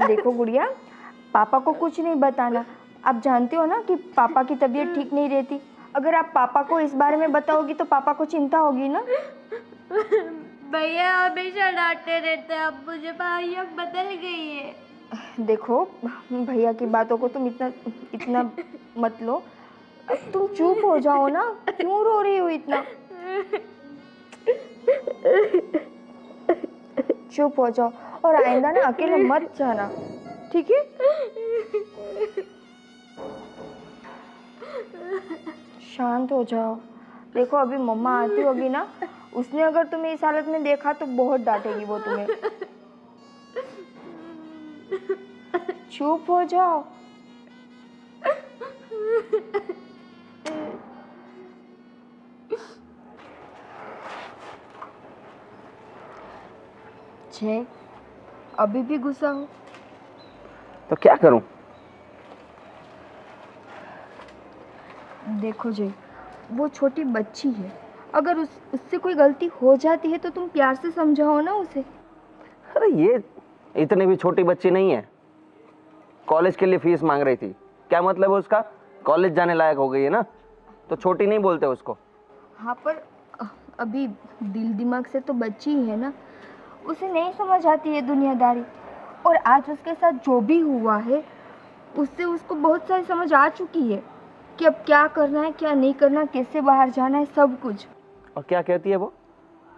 देखो गुड़िया, पापा को कुछ नहीं बताना। आप जानते हो ना कि पापा की तबीयत ठीक नहीं रहती। अगर आप पापा को इस बारे में बताओगी तो पापा को चिंता होगी ना। भैया हमेशा डांटते रहते हैं, अब मुझे भैया बदल गई है। देखो, भैया की बातों को तुम इतना मत लो। अब तुम चुप हो जाओ ना, क्यों रो रही हो इतना? चुप हो जाओ और आइंदा ना अकेले मत जाना, ठीक है? शांत हो जाओ। देखो, अभी मम्मा आती होगी ना, उसने अगर तुम्हें इस हालत में देखा तो बहुत डांटेगी वो तुम्हें। चुप हो जाओ। जय, अभी भी गुस्सा हो? तो क्या करूं? देखो जय, वो छोटी बच्ची है। अगर उससे कोई गलती हो जाती है तो तुम प्यार से समझाओ ना उसे। अरे ये इतनी भी छोटी बच्ची नहीं है। कॉलेज के लिए फीस मांग रही थी, क्या मतलब है उसका? कॉलेज जाने लायक हो गई है ना, तो छोटी नहीं बोलते उसको। हाँ, पर अभी दिल दिमाग से तो बच्ची ही है ना, उसे नहीं समझ आती है दुनियादारी। और आज उसके साथ जो भी हुआ है उससे उसको बहुत सारी समझ आ चुकी है कि अब क्या करना है, क्या नहीं करना, कैसे बाहर जाना है, सब कुछ। और क्या कहती है वो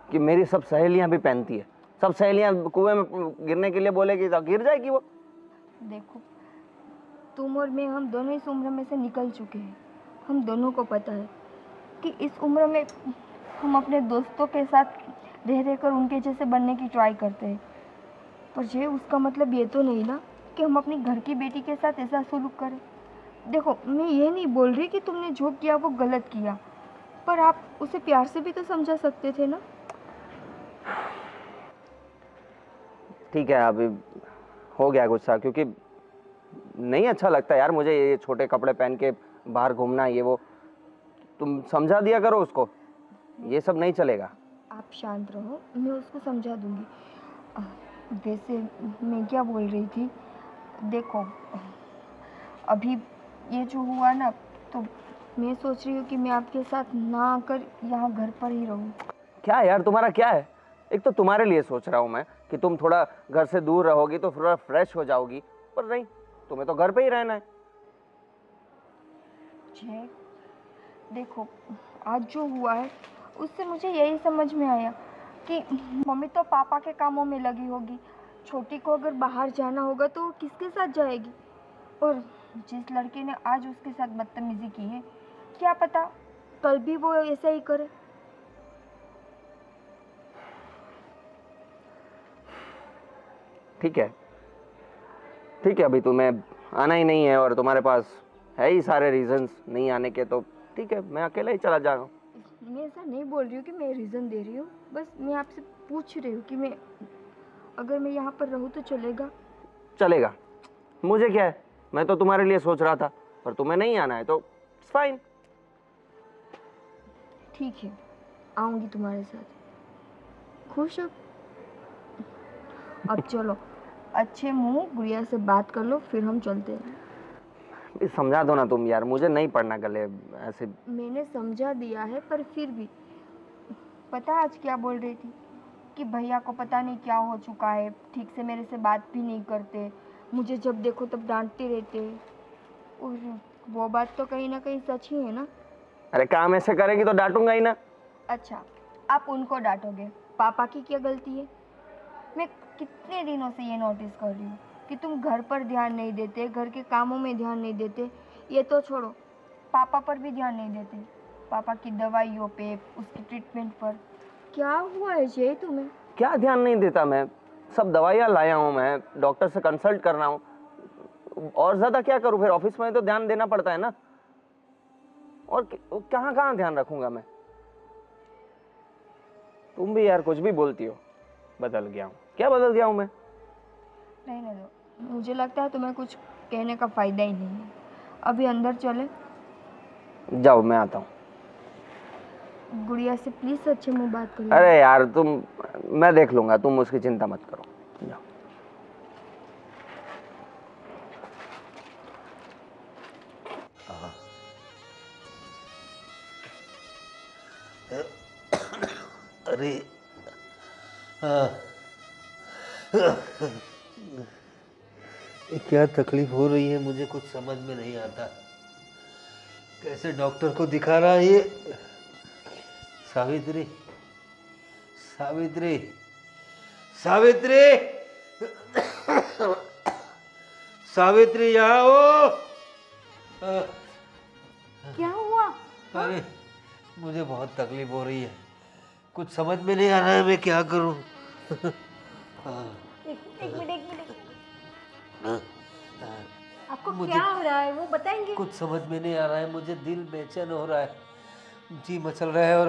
कि मेरी सब सहेलियां भी पहनती है, सब सहेलियां कुएं में गिरने के लिए बोलेगी तो गिर जाएगी वो। देखो, तुम और मैं, हम दोनों इस उम्र में से निकल चुके हैं। हम दोनों को पता है कि इस उम्र में हम अपने दोस्तों के साथ रह रहकर उनके जैसे बनने की ट्राई करते हैं, पर ये उसका मतलब ये तो नहीं ना कि हम अपनी घर की बेटी के साथ ऐसा सलूक करें। देखो, मैं ये नहीं बोल रही कि तुमने जो किया वो गलत किया, पर आप उसे प्यार से भी तो समझा सकते थे ना। ठीक है, अभी हो गया गुस्सा, क्योंकि नहीं अच्छा लगता यार मुझे ये छोटे कपड़े पहन के बाहर घूमना, ये वो। तुम समझा दिया करो उसको, ये सब नहीं चलेगा। आप शांत रहो, मैं उसको समझा दूंगी। वैसे मैं क्या बोल रही थी, देखो अभी ये जो हुआ ना, तो मैं सोच रही हूँ कि मैं आपके साथ ना आकर यहाँ घर पर ही रहूँ। क्या यार तुम्हारा क्या है? एक तो तुम्हारे लिए सोच रहा हूँ मैं कि तुम थोड़ा घर से दूर रहोगी तो थोड़ा फ्रेश हो जाओगी, पर नहीं, तुम्हें तो घर पे ही रहना है। जय, देखो आज जो हुआ है उससे मुझे यही समझ में आया कि मम्मी तो पापा के कामों में लगी होगी, छोटी को अगर बाहर जाना होगा तो वो किसके साथ जाएगी? और जिस लड़के ने आज उसके साथ बदतमीजी की है, क्या पता कल भी वो ऐसा ही करे। ठीक है, ठीक है, अभी तुम्हें आना ही नहीं है और तुम्हारे पास है ही सारे रीजंस नहीं आने के, तो ठीक है, मैं अकेला ही चला जाऊँ। मैं ऐसा नहीं बोल रही हूँ कि मैं रीज़न दे रही हूँ, बस मैं आपसे पूछ रही हूँ कि मैं अगर मैं यहाँ पर रहूँ तो चलेगा? चलेगा, मुझे क्या है, मैं तो तुम्हारे लिए सोच रहा था, पर तुम्हें नहीं आना है तो इट्स फाइन। ठीक है, आऊँगी तुम्हारे साथ। खुश हो? अब चलो, अच्छे मुंह गुड़िया से बात कर लो, फिर हम चलते हैं। समझा दो ना तुम यार, मुझे नहीं पढ़ना गले ऐसे। मैंने समझा दिया है, पर फिर भी पता आज क्या बोल रही थी कि भैया को पता नहीं क्या हो चुका है, ठीक से मेरे से बात भी नहीं करते, मुझे जब देखो तब डांटते रहते। और वो बात तो कहीं ना कहीं सच ही है ना? अरे काम ऐसे करेगी तो डांटूंगा ही ना। अच्छा, आप उनको डांटोगे, पापा की क्या गलती है? मैं कितने दिनों से ये नोटिस कर रही हूँ कि तुम घर पर ध्यान नहीं देते, घर के कामों में ध्यान नहीं देते, ये तो छोड़ो, पापा पर भी ध्यान नहीं देते, पापा की दवाइयों पे, उसकी ट्रीटमेंट पर। क्या हुआ है जय तुम्हें? क्या ध्यान नहीं देता मैं? सब दवाइयाँ लाया हूँ मैं, डॉक्टर से कंसल्ट कर रहा हूँ, और ज्यादा क्या करूँ? फिर ऑफिस में तो ध्यान देना पड़ता है ना, और कहाँ कहाँ ध्यान रखूंगा मैं? तुम भी यार कुछ भी बोलती हो। बदल गया हूँ? क्या बदल गया हूँ मैं? रहने दो, मुझे लगता है तुम्हें कुछ कहने का फायदा ही नहीं है। अभी अंदर चले? जाओ, मैं आता हूँ। गुड़िया से प्लीज अच्छे मुंह बात करो। अरे यार तुम, मैं देख लूंगा, तुम उसकी चिंता मत करो, जाओ। अरे ये क्या तकलीफ हो रही है, मुझे कुछ समझ में नहीं आता। कैसे डॉक्टर को दिखा रहा है ये? सावित्री, सावित्री, सावित्री, सावित्री, यहाँ हो। क्या हुआ? अरे मुझे बहुत तकलीफ हो रही है, कुछ समझ में नहीं आ रहा है मैं क्या करूं। एक मिनट आपको क्या हो रहा है वो बताएंगे? कुछ समझ में नहीं आ रहा है मुझे, दिल बेचैन हो रहा है, जी मचल रहा है, और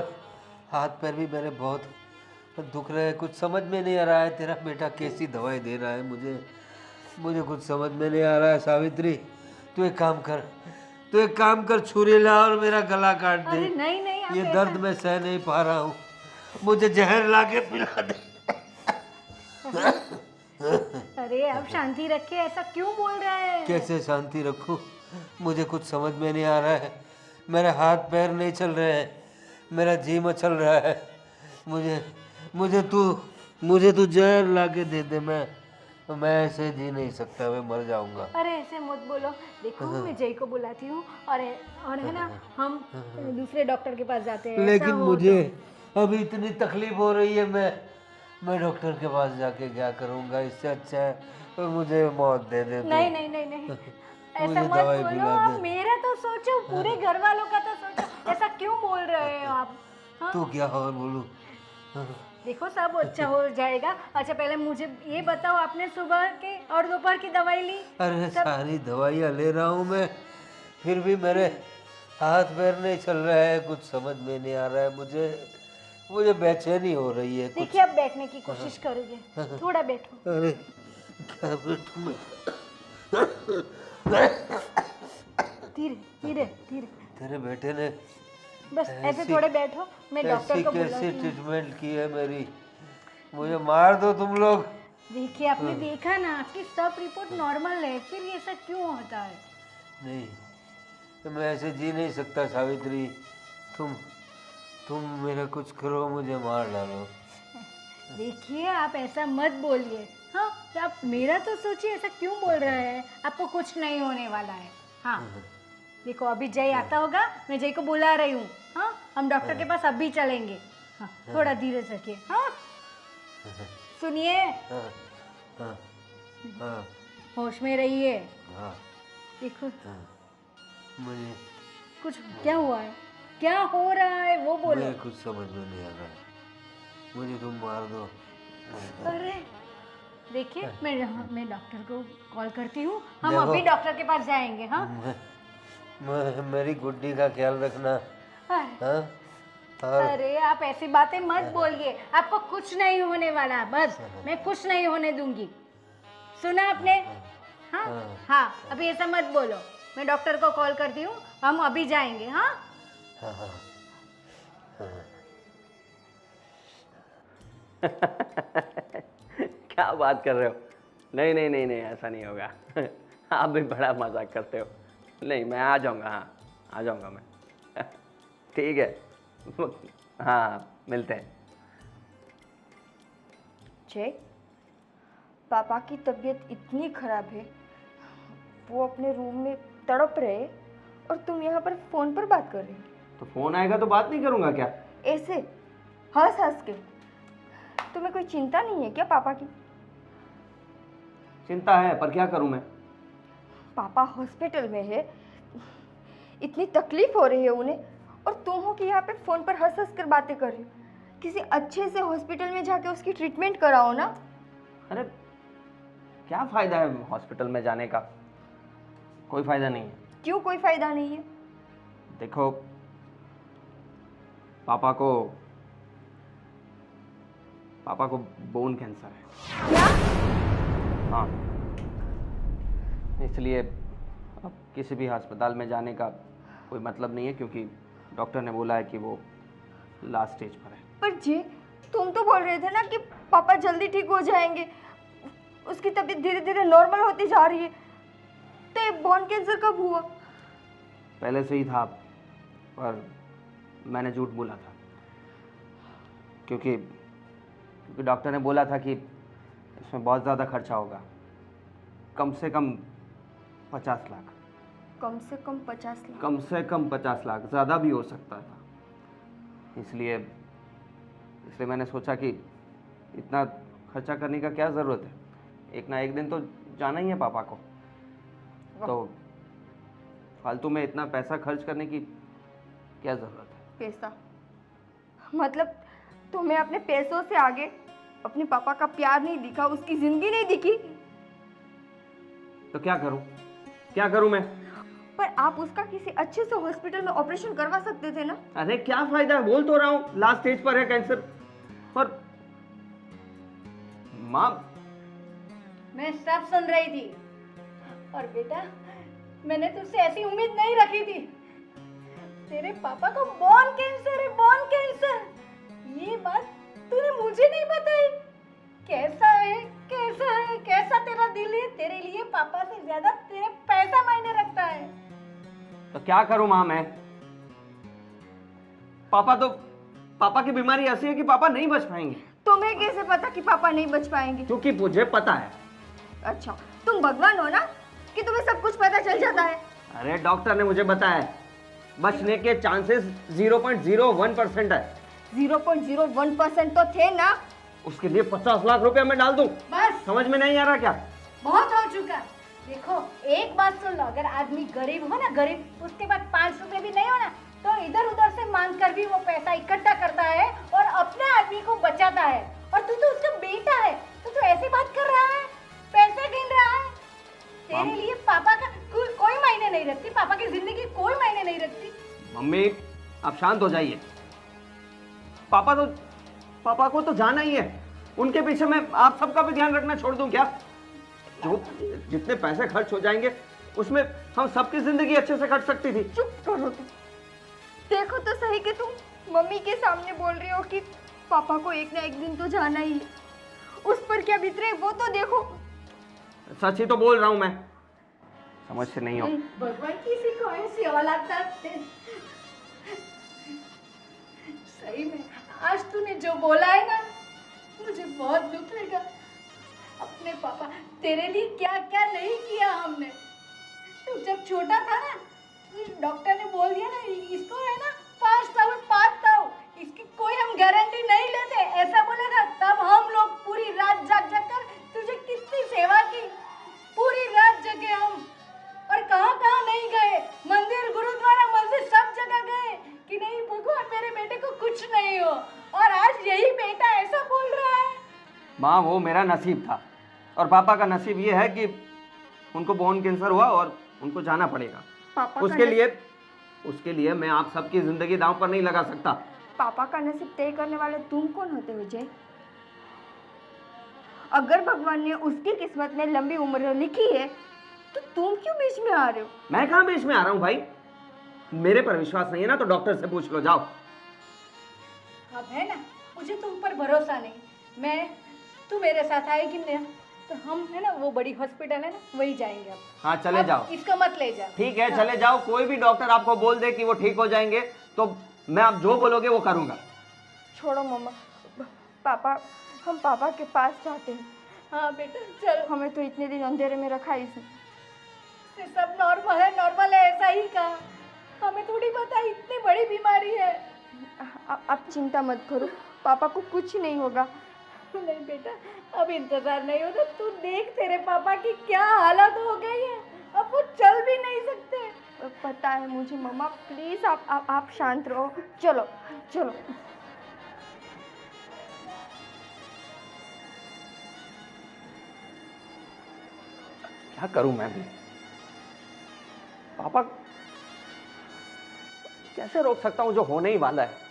हाथ पैर भी मेरे बहुत दुख रहे हैं। कुछ समझ में नहीं आ रहा है तेरा बेटा कैसी दवाई दे रहा है मुझे कुछ समझ में नहीं आ रहा है। सावित्री, तू एक काम कर, तू एक काम कर, छुरी ला और मेरा गला काट दे। अरे नहीं नहीं, आप ये ऐसा- दर्द मैं सह नहीं पा रहा हूँ, मुझे जहर ला के पिला दे। अरे आप शांति रखिए, ऐसा क्यों बोल रहे हैं? कैसे शांति रखूं? मुझे कुछ समझ में नहीं आ रहा है, मेरे हाथ पैर नहीं चल रहे हैं, मेरा जी मचल रहा है। मुझे तू जहर ला के दे दे, मैं ऐसे जी नहीं सकता, मैं मर जाऊंगा। अरे ऐसे मत बोलो, देखो मैं जय को बुलाती हूँ और है ना, हम दूसरे डॉक्टर के पास जाते हैं। लेकिन ऐसा हो मुझे अभी इतनी तकलीफ हो रही है, मैं डॉक्टर के पास जाके क्या करूंगा? इससे अच्छा है तो मुझे मौत दे दे तो तू। नहीं नहीं नहीं नहीं, ऐसा मुझे मत दवाई बोलो पिला आप, दे। मेरा तो सोचो, पूरे घर वालों का तो सोचो, ऐसा क्यों बोल रहे हो आप? हाँ तू क्या और बोलूं? देखो सब अच्छा हो जाएगा। अच्छा पहले मुझे ये बताओ, आपने सुबह के और दोपहर की दवाई ली? अरे सारी दवाइयाँ ले रहा हूँ मैं, फिर भी मेरे हाथ पैर नहीं चल रहा है, कुछ समझ में नहीं आ रहा है मुझे बेचैनी हो रही है कुछ। देखिए आप बैठने की कोशिश करोगे, थोड़ा बैठो। अरे क्या बैठूं मैं? धीरे धीरे धीरे, तेरे बेटे ने बस ऐसे थोड़े बैठो, मैं डॉक्टर को बुलाती कैसी हूँ। ट्रीटमेंट की है मेरी, मुझे मार दो तुम लोग। देखिए आपने देखा ना, आपकी सब रिपोर्ट नॉर्मल है, फिर ये ऐसा क्यों होता है? नहीं, तो मैं ऐसे जी नहीं सकता सावित्री, तुम मेरा कुछ करो, मुझे मार डालो। देखिए आप ऐसा मत बोलिए। हाँ तो आप मेरा तो सोचिए, ऐसा क्यों बोल रहे हैं? आपको कुछ नहीं होने वाला है। हाँ देखो अभी जय आता होगा, मैं जय को बुला रही हूँ। हाँ हम डॉक्टर के पास अभी चलेंगे। हाँ थोड़ा धीरे से रखिए। हाँ सुनिए, हाँ हाँ हाँ होश में रहिए। हाँ देखो मुझे कुछ क्या हुआ है, क्या हो रहा है वो बोलो। मेरे कुछ समझ में नहीं आ रहा है, मुझे तुम मार दो। अरे देखिए मैं डॉक्टर को कॉल करती हूँ, हम देखो, अभी डॉक्टर के पास जाएंगे। हाँ मेरी गुड्डी का ख्याल रखना। अरे, हाँ और अरे आप ऐसी बातें मत बोलिए, आपको कुछ नहीं होने वाला, बस मैं कुछ नहीं होने दूंगी। सुना आपने? हाँ हाँ अभी ऐसा मत बोलो, मैं डॉक्टर को कॉल करती हूँ, हम अभी जाएंगे। हाँ हाँ हाँ क्या बात कर रहे हो? नहीं नहीं नहीं नहीं, ऐसा नहीं होगा। आप भी बड़ा मजाक करते हो। नहीं, मैं आ जाऊंगा। हाँ आ जाऊंगा मैं। ठीक है। हाँ मिलते हैं। जय, पापा की तबीयत इतनी खराब है, वो अपने रूम में तड़प रहे और तुम यहाँ पर फोन पर बात कर रहे हो। तो फोन आएगा तो बात नहीं करूंगा क्या? ऐसे हंस हंस के। तुम्हें कोई चिंता नहीं है क्या पापा की? चिंता है, पर क्या करूं मैं? पापा हॉस्पिटल में है, इतनी तकलीफ हो रही है उन्हें, और तुम हो कि यहाँ पे फोन पर हंस हंस कर बातें कर रही हो। किसी अच्छे से हॉस्पिटल में जाके उसकी ट्रीटमेंट कराओ ना। अरे क्या फायदा है हॉस्पिटल में जाने का? कोई फायदा नहीं है। क्यों कोई फायदा नहीं है? देखो, पापा को बोन कैंसर है। क्या? हाँ, इसलिए अब किसी भी अस्पताल में जाने का कोई मतलब नहीं है, क्योंकि डॉक्टर ने बोला है कि वो लास्ट स्टेज पर है। पर जी, तुम तो बोल रहे थे ना कि पापा जल्दी ठीक हो जाएंगे, उसकी तबीयत धीरे धीरे नॉर्मल होती जा रही है। तो ये बोन कैंसर कब हुआ? पहले से ही था, पर मैंने झूठ बोला था, क्योंकि डॉक्टर ने बोला था कि इसमें बहुत ज़्यादा खर्चा होगा, कम से कम 50 लाख। कम से कम 50 लाख? कम से कम 50 लाख, ज़्यादा भी हो सकता था। इसलिए मैंने सोचा कि इतना खर्चा करने का क्या ज़रूरत है, एक ना एक दिन तो जाना ही है पापा को, तो फालतू में इतना पैसा खर्च करने की क्या ज़रूरत है? पैसा? मतलब तुम्हें अपने पैसों से आगे अपने पापा का प्यार नहीं दिखा, उसकी जिंदगी नहीं दिखी? तो क्या करूं मैं? पर आप उसका किसी अच्छे से हॉस्पिटल में ऑपरेशन करवा सकते थे ना। अरे क्या फायदा है, बोल तो रहा हूं लास्ट स्टेज पर है कैंसर। और माँ, मैं सब सुन रही थी, और बेटा मैंने तुझसे ऐसी उम्मीद नहीं रखी थी। तेरे पापा को बोन कैंसर है, बोन कैंसर। ये बात तूने मुझे नहीं बताई। कैसा है, कैसा है, कैसा तेरा दिल है, तेरे लिए पापा से ज्यादा तेरे पैसा मायने रखता है। तो क्या करूं माँ मैं? पापा की बीमारी ऐसी है कि पापा नहीं बच पाएंगे। तुम्हें कैसे पता कि पापा नहीं बच पाएंगे? क्योंकि मुझे पता है। अच्छा, तुम भगवान हो ना कि तुम्हें सब कुछ पता चल जाता है। अरे डॉक्टर ने मुझे बताया बचने के चांसेस 0.01% है। 0.01% तो थे ना। उसके लिए 50 लाख रुपया मैं डाल दूं? बस समझ में नहीं आ रहा क्या? बहुत हो चुका। देखो एक बात सुन लो, अगर आदमी गरीब हो ना, गरीब, उसके बाद 5 रुपए भी नहीं हो ना, तो इधर उधर से मांग कर भी वो पैसा इकट्ठा करता है और अपने आदमी को बचाता है। और तू तो उसका बेटा है, तो तू ऐसी बात कर रहा है, पैसे गिन रहा है। तेरे लिए पापा का कोई मायने नहीं रखती, पापा की जिंदगी कोई मायने नहीं रखती। मम्मी आप शांत हो जाइए। पापा को तो जाना ही है, उनके पीछे मैं आप सबका भी ध्यान रखना छोड़ दूं क्या? जो जितने पैसे खर्च हो जाएंगे उसमें हम सबकी जिंदगी अच्छे से कट सकती थी। चुप करो तुम। देखो तो सही कि तुम मम्मी के सामने बोल रही हो कि पापा को एक ना एक दिन तो जाना ही है। उस पर क्या बीत रही है वो तो देखो। सच ही तो बोल रहा हूं मैं, समझ से नहीं हो। भगवान किसी को ऐसी औलाद दे। सही में आज तूने जो बोला है ना, मुझे बहुत दुख लगा। अपने पापा तेरे लिए क्या क्या नहीं किया हमने। तू जब छोटा था ना, डॉक्टर ने बोल दिया ना इसको है ना 5 साल इसकी कोई हम गारंटी नहीं लेते, ऐसा बोला था। तब हम लोग पूरी रात जाग कर तुझे कितनी सेवा की, पूरी रात जगे हम। और कहाँ कहाँ नहीं गए, मंदिर गुरुद्वारा मस्जिद सब जगह गए कि नहीं भगवान मेरे बेटे को कुछ नहीं हो। और आज यही बेटा ऐसा बोल रहा है। माँ वो मेरा नसीब था और पापा का नसीब ये है कि उनको बोन कैंसर हुआ और उनको जाना पड़ेगा। पापा उसके लिए मैं आप सबकी जिंदगी दांव पर नहीं लगा सकता। पापा का नसीब तय करने वाले तुम कौन होते हो जय? अगर भगवान ने उसकी किस्मत में लंबी उम्र लिखी है तो तुम क्यों बीच में आ रहे हो? मैं कहाँ बीच में आ रहा हूँ भाई? मेरे पर विश्वास नहीं है ना तो डॉक्टर से पूछ लो, जाओ। अब है ना, मुझे तुम पर भरोसा नहीं। तू मेरे साथ आएगी ना, तो हम है ना वो बड़ी हॉस्पिटल है ना वही जाएंगे। अब हाँ चले जाओ। इसको मत ले जाओ। ठीक है हाँ। चले जाओ। कोई भी डॉक्टर आपको बोल दे कि वो ठीक हो जाएंगे तो मैं आप जो बोलोगे वो करूँगा। छोड़ो मम्मा, हम पापा के पास जाते हैं। हाँ बेटा चलो। हमें तो इतने दिन अंधेरे में रखा ही इसने। सब नॉर्मल है ऐसा ही कहा। हमें थोड़ी पता इतनी बड़ी बीमारी है। आप चिंता मत करो, पापा को कुछ नहीं होगा। नहीं बेटा, अब इंतजार नहीं होता। तू देख तेरे पापा की क्या हालत हो गई है, अब वो चल भी नहीं सकते। पता है मुझे मम्मा, प्लीज आप शांत रहो। चलो चलो। क्या करूं मैं भी? पापा कैसे रोक सकता हूं जो होने ही वाला है?